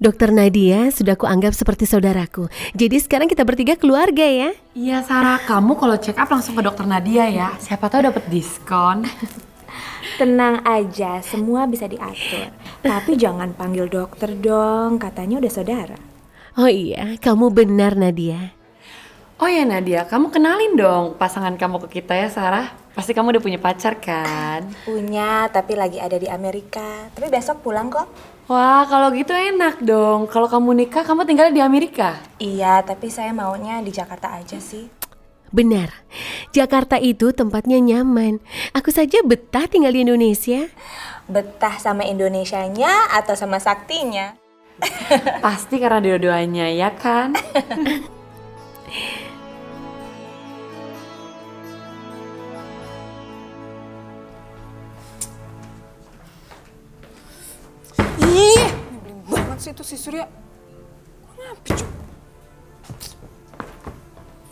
Dokter Nadia sudah kuanggap seperti saudaraku. Jadi sekarang kita bertiga keluarga ya. Iya Sarah, kamu kalau check up langsung ke dokter Nadia ya. Siapa tahu dapat diskon. Tenang aja, semua bisa diatur. Tapi jangan panggil dokter dong, katanya udah saudara. Oh iya, kamu benar Nadia. Oh ya Nadia, kamu kenalin dong pasangan kamu ke kita ya Sarah. Pasti kamu udah punya pacar kan? Punya, tapi lagi ada di Amerika. Tapi besok pulang kok. Wah, kalau gitu enak dong. Kalau kamu nikah, kamu tinggal di Amerika? Iya, tapi saya maunya di Jakarta aja sih. Benar, Jakarta itu tempatnya nyaman. Aku saja betah tinggal di Indonesia. Betah sama Indonesianya atau sama saktinya? Pasti karena dua-duanya, ya kan? Ih, nyebelin banget sih itu si Surya. Kenapa cuy?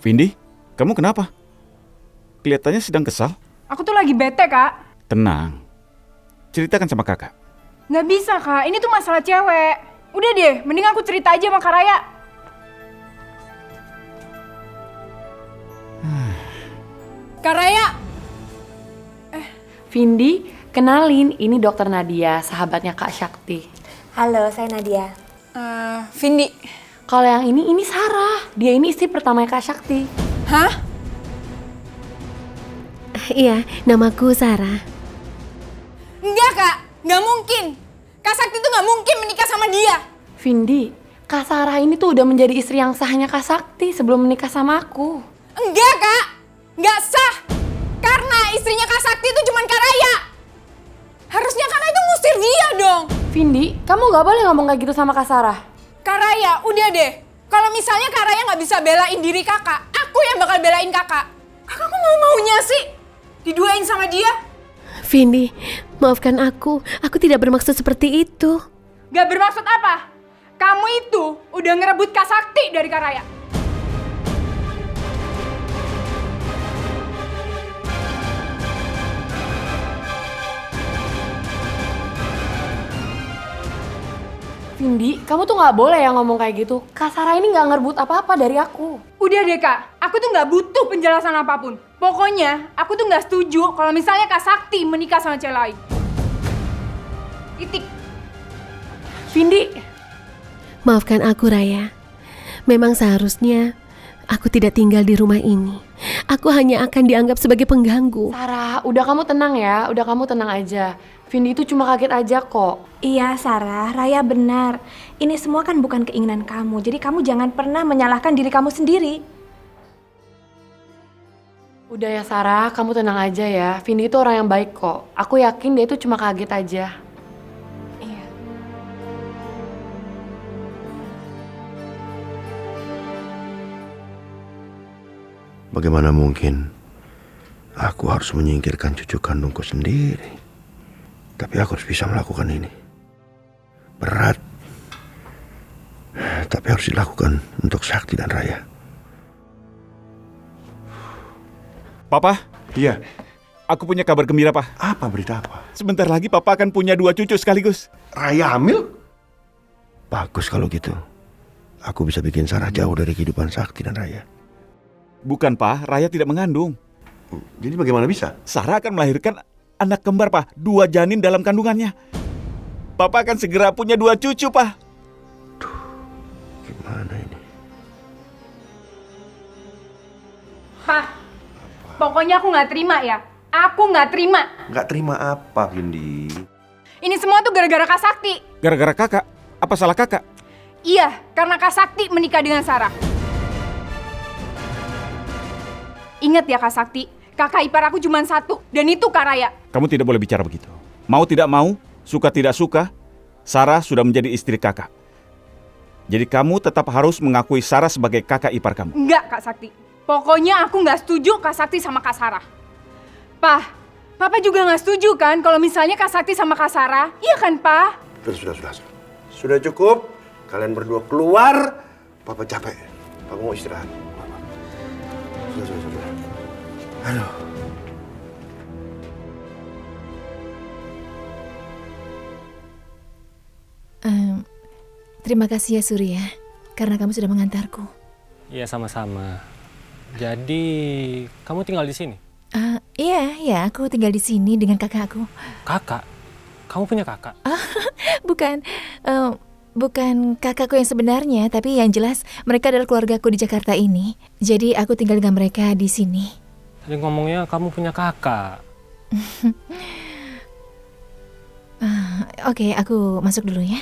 Vindi, kamu kenapa? Kelihatannya sedang kesal. Aku tuh lagi bete, Kak. Tenang, ceritakan sama kakak. Nggak bisa, Kak. Ini tuh masalah cewek. Udah deh, mending aku cerita aja sama Kak Raya. Kak Raya! Vindi, kenalin, ini dokter Nadia, sahabatnya Kak Sakti. Halo, saya Nadia. Vindi. Kalau yang ini Sarah. Dia ini istri pertamanya Kak Sakti. Hah? Iya, namaku Sarah. Enggak, Kak. Nggak mungkin. Kak Sakti tuh nggak mungkin menikah sama dia. Vindi, Kak Sarah ini tuh udah menjadi istri yang sahnya Kak Sakti sebelum menikah sama aku. Enggak, Kak. Nggak sah. Karena istrinya Kak Sakti itu cuma Kak Raya. Harusnya Kak Raya itu ngusir dia dong. Vindi, kamu nggak boleh ngomong kayak gitu sama Kak Sarah. Kak Raya, udah deh. Kalau misalnya Kak Raya nggak bisa belain diri kakak, aku yang bakal belain kakak. Kakak kok mau-maunya sih diduain sama dia? Vindi, maafkan aku. Aku tidak bermaksud seperti itu. Gak bermaksud apa? Kamu itu udah ngerebut Kak Sakti dari Kak Raya. Vindi, kamu tuh nggak boleh ya ngomong kayak gitu. Kak Sarah ini nggak ngerebut apa-apa dari aku. Udah deh Kak, aku tuh nggak butuh penjelasan apapun. Pokoknya aku tuh nggak setuju kalau misalnya Kak Sakti menikah sama cewek lain. Titik. Vindi, Maafkan aku Raya. Memang seharusnya aku tidak tinggal di rumah ini. Aku hanya akan dianggap sebagai pengganggu. Sarah, udah kamu tenang ya, udah kamu tenang aja. Vindi itu cuma kaget aja kok. Iya, Sarah, Raya benar. Ini semua kan bukan keinginan kamu. Jadi kamu jangan pernah menyalahkan diri kamu sendiri. Udah ya Sarah, kamu tenang aja ya. Vindi itu orang yang baik kok. Aku yakin dia itu cuma kaget aja. Iya. Bagaimana mungkin aku harus menyingkirkan cucu kandungku sendiri? Tapi aku harus bisa melakukan ini. Berat, tapi harus dilakukan untuk Sakti dan Raya. Papa, Iya, aku punya kabar gembira, Pak. apa berita apa? Sebentar lagi Papa akan punya 2 cucu sekaligus. Raya hamil? Bagus kalau gitu. Aku bisa bikin Sarah jauh dari kehidupan Sakti dan Raya. Bukan, Pak. Raya tidak mengandung. Jadi bagaimana bisa? Sarah akan melahirkan anak kembar, Pak. 2 janin dalam kandungannya. Papa akan segera punya 2 cucu, Pak. Gimana ini? Pak, pokoknya aku nggak terima ya. Aku nggak terima. Nggak terima apa, Vindi? Ini semua tuh gara-gara Kak Sakti. Gara-gara kakak? Apa salah kakak? Iya, karena Kak Sakti menikah dengan Sarah. Ingat ya Kak Sakti, kakak ipar aku cuma satu, dan itu Kak Raya. Kamu tidak boleh bicara begitu. Mau tidak mau, suka tidak suka, Sarah sudah menjadi istri kakak. Jadi kamu tetap harus mengakui Sarah sebagai kakak ipar kamu. Enggak Kak Sakti, pokoknya aku nggak setuju Kak Sakti sama Kak Sarah. Papa juga nggak setuju kan kalau misalnya Kak Sakti sama Kak Sarah? Iya kan, Pa? Sudah. Sudah cukup. Kalian berdua keluar. Papa capek. Papa mau istirahat. Sudah. Aduh. Terima kasih ya Surya, karena kamu sudah mengantarku. Iya, sama-sama. Jadi, kamu tinggal di sini? Iya, aku tinggal di sini dengan kakakku. Kakak? Kamu punya kakak? Bukan kakakku yang sebenarnya, tapi yang jelas mereka adalah keluargaku di Jakarta ini. Jadi aku tinggal dengan mereka di sini. Tadi ngomongnya kamu punya kakak. Oke, aku masuk dulu ya.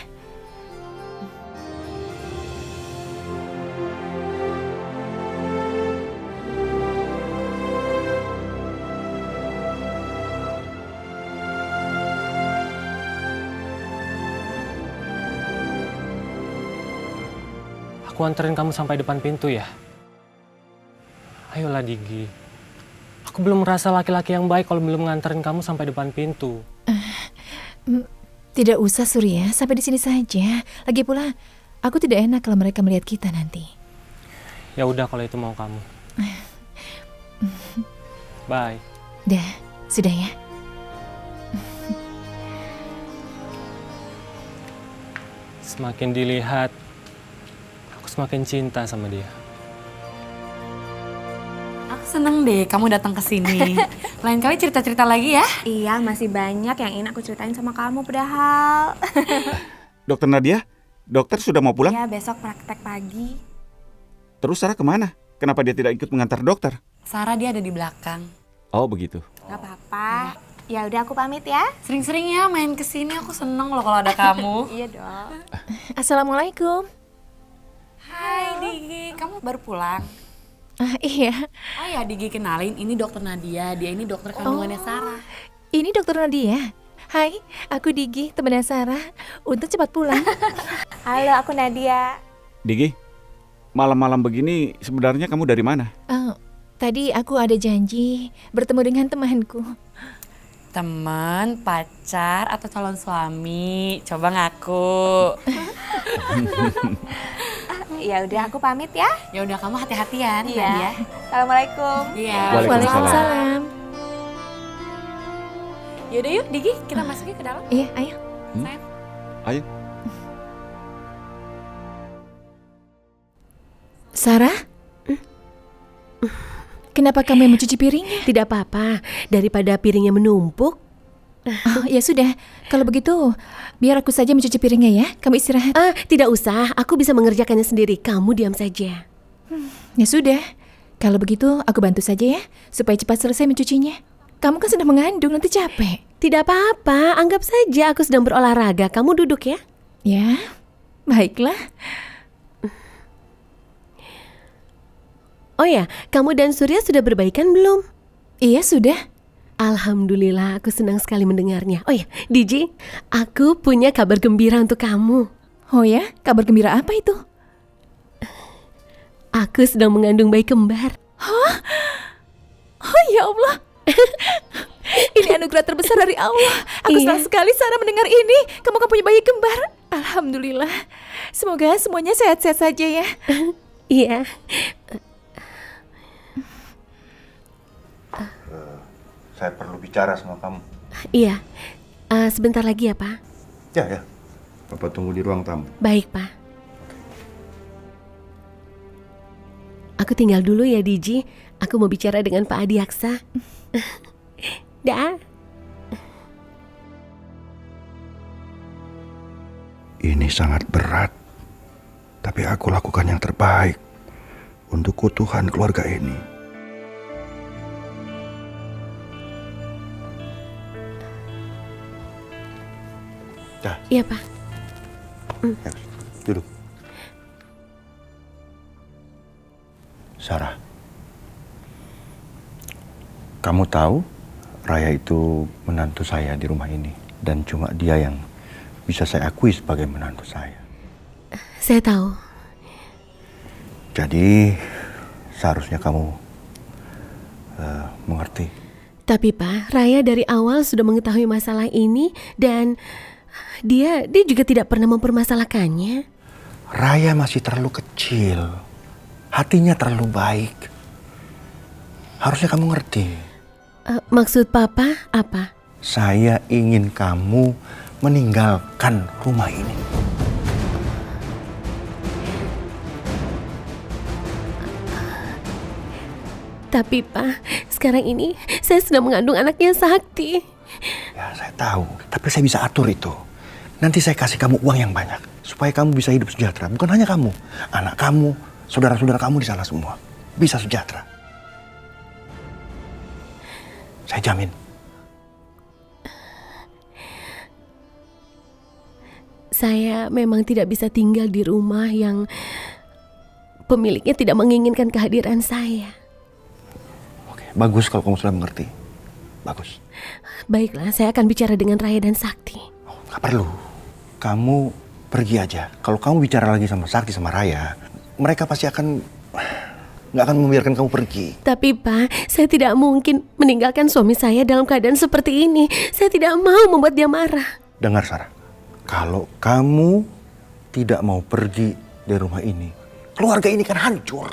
Aku anterin kamu sampai depan pintu ya. Ayolah Digi. Aku belum merasa laki-laki yang baik kalau belum nganterin kamu sampai depan pintu. Tidak usah Surya, sampai di sini saja. Lagi pula, aku tidak enak kalau mereka melihat kita nanti. Ya udah kalau itu mau kamu. Bye. Dah, sudah ya. Semakin dilihat, aku semakin cinta sama dia. Aku seneng deh kamu datang ke sini. Lain kali cerita-cerita lagi ya. Iya, masih banyak yang ingin aku ceritain sama kamu padahal. Dokter Nadia, dokter sudah mau pulang? Ya, besok praktek pagi. Terus Sarah kemana? Kenapa dia tidak ikut mengantar dokter? Sarah dia ada di belakang. Oh begitu. Gak apa-apa. Ya udah aku pamit ya. Sering-sering ya main ke sini, aku seneng loh kalau ada kamu. Iya dong. Assalamualaikum. Hai Digi, kamu baru pulang? Iya, Oh ya Digi, kenalin ini dokter Nadia, dia ini dokter kandungannya Sarah. ini dokter Nadia. Hai, aku Digi, temannya Sarah. Untuk cepat pulang. Halo, aku Nadia. Digi, malam-malam begini sebenarnya kamu dari mana? Tadi aku ada janji bertemu dengan temanku. Teman, pacar, atau calon suami? Coba ngaku. Ya udah aku pamit ya. Ya udah kamu hati-hatian, Iya. Nadia. Assalamualaikum. Iya. Waalaikumsalam. Yaudah yuk Digi, kita masuk yuk ke dalam. Iya, ayo. Sayang. Ayo. Sarah? Kenapa kamu yang mencuci piringnya? Tidak apa-apa, daripada piringnya menumpuk. Oh, ya sudah. Kalau begitu, biar aku saja mencuci piringnya ya. Kamu istirahat. Tidak usah, aku bisa mengerjakannya sendiri. Kamu diam saja. Ya sudah. Kalau begitu, aku bantu saja ya, supaya cepat selesai mencucinya. Kamu kan sedang mengandung, nanti capek. Tidak apa-apa, anggap saja aku sedang berolahraga. Kamu duduk ya. Ya, baiklah. Oh ya, kamu dan Surya sudah berbaikan belum? Iya, sudah. Alhamdulillah, aku senang sekali mendengarnya. Oh ya, Diji, aku punya kabar gembira untuk kamu. Oh ya, kabar gembira apa itu? Aku sedang mengandung bayi kembar. Oh ya Allah. Ini anugerah terbesar dari Allah. Aku Iya. senang sekali Sarah mendengar ini. Kamu kan punya bayi kembar. Alhamdulillah. Semoga semuanya sehat-sehat saja ya. Iya. Saya perlu bicara sama kamu. Iya. Sebentar lagi ya, Pak. Ya. Bapak tunggu di ruang tamu. Baik, Pak. Aku tinggal dulu ya, Diji. Aku mau bicara dengan Pak Adi Aksa. Dah. Ini sangat berat. Tapi aku lakukan yang terbaik untuk keutuhan keluarga ini. Dah, Iya, Pak. ya, duduk. Sarah, kamu tahu Raya itu menantu saya di rumah ini. Dan cuma dia yang bisa saya akui sebagai menantu saya. Saya tahu. Jadi seharusnya kamu mengerti. Tapi Pak, Raya dari awal sudah mengetahui masalah ini dan dia juga tidak pernah mempermasalahkannya. Raya masih terlalu kecil. Hatinya terlalu baik. Harusnya kamu ngerti. Maksud Papa apa? Saya ingin kamu meninggalkan rumah ini. Tapi Pak, sekarang ini saya sedang mengandung anaknya Sakti. Ya, saya tahu. Tapi saya bisa atur itu. Nanti saya kasih kamu uang yang banyak. Supaya kamu bisa hidup sejahtera. Bukan hanya kamu. Anak kamu, saudara-saudara kamu di sana semua. Bisa sejahtera. Saya jamin. Saya memang tidak bisa tinggal di rumah yang pemiliknya tidak menginginkan kehadiran saya. Oke, bagus kalau kamu sudah mengerti. Bagus. Baiklah, saya akan bicara dengan Raya dan Sakti. Oh, gak perlu. Kamu pergi aja. Kalau kamu bicara lagi sama Sakti sama Raya, mereka pasti nggak akan membiarkan kamu pergi. Tapi Pak, saya tidak mungkin meninggalkan suami saya dalam keadaan seperti ini. Saya tidak mau membuat dia marah. Dengar Sarah, kalau kamu tidak mau pergi dari rumah ini, keluarga ini kan hancur.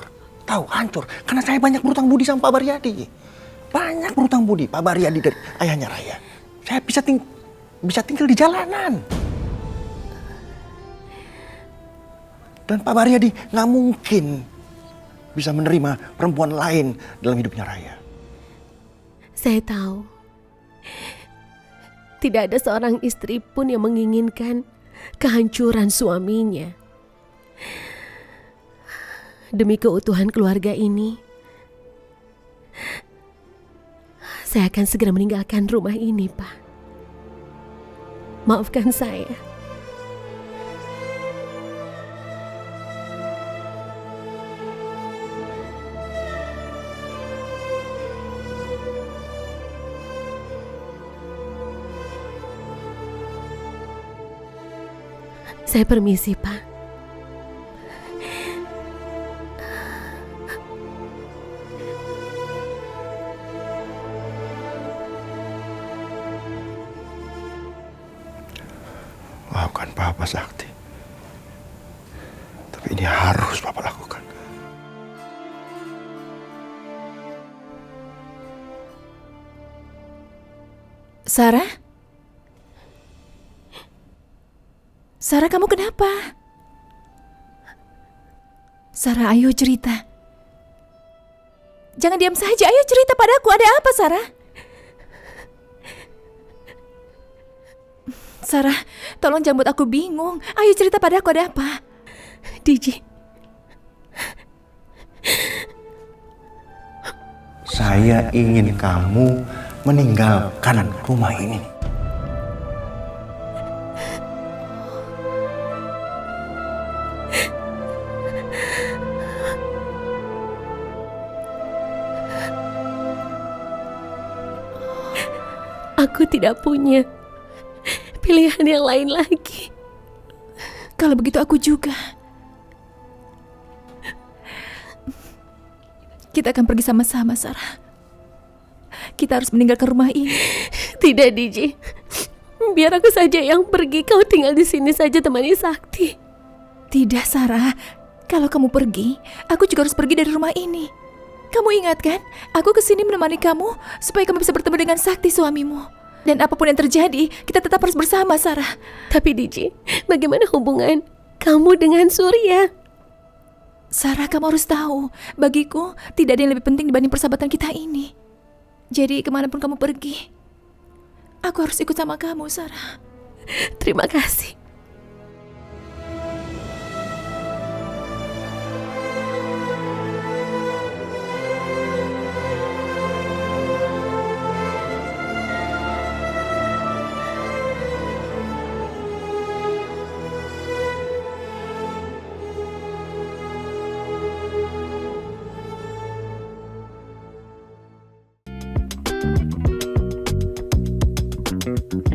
Tahu, hancur. Karena saya banyak berutang budi sama Pak Baryadi. Banyak berutang budi Pak Baryadi dari ayahnya Raya. Saya bisa tinggal di jalanan. Dan Pak Baryadi nggak mungkin bisa menerima perempuan lain dalam hidupnya Raya. Saya tahu. Tidak ada seorang istri pun yang menginginkan kehancuran suaminya. Demi keutuhan keluarga ini, saya akan segera meninggalkan rumah ini, Pak. Maafkan saya. Saya permisi, Pak. Maafkan Papa Sakti. Tapi ini harus Papa lakukan. Sarah? Sarah, kamu kenapa? Sarah, ayo cerita. Jangan diam saja, ayo cerita padaku. Ada apa, Sarah? Sarah, tolong jangan buat aku bingung. Ayo cerita padaku, ada apa? Diji. Saya ingin kamu meninggalkan rumah ini. Aku tidak punya pilihan yang lain lagi. Kalau begitu aku juga. Kita akan pergi sama-sama, Sarah. Kita harus meninggalkan rumah ini. Tidak, Diji. Biar aku saja yang pergi. Kau tinggal di sini saja temani Sakti. Tidak, Sarah. Kalau kamu pergi, aku juga harus pergi dari rumah ini. Kamu ingat kan? Aku kesini menemani kamu supaya kamu bisa bertemu dengan Sakti suamimu. Dan apapun yang terjadi, kita tetap harus bersama, Sarah. Tapi Diji, bagaimana hubungan kamu dengan Surya? Sarah, kamu harus tahu, bagiku tidak ada yang lebih penting dibanding persahabatan kita ini. Jadi kemanapun kamu pergi, aku harus ikut sama kamu, Sarah. Terima kasih. Thank you.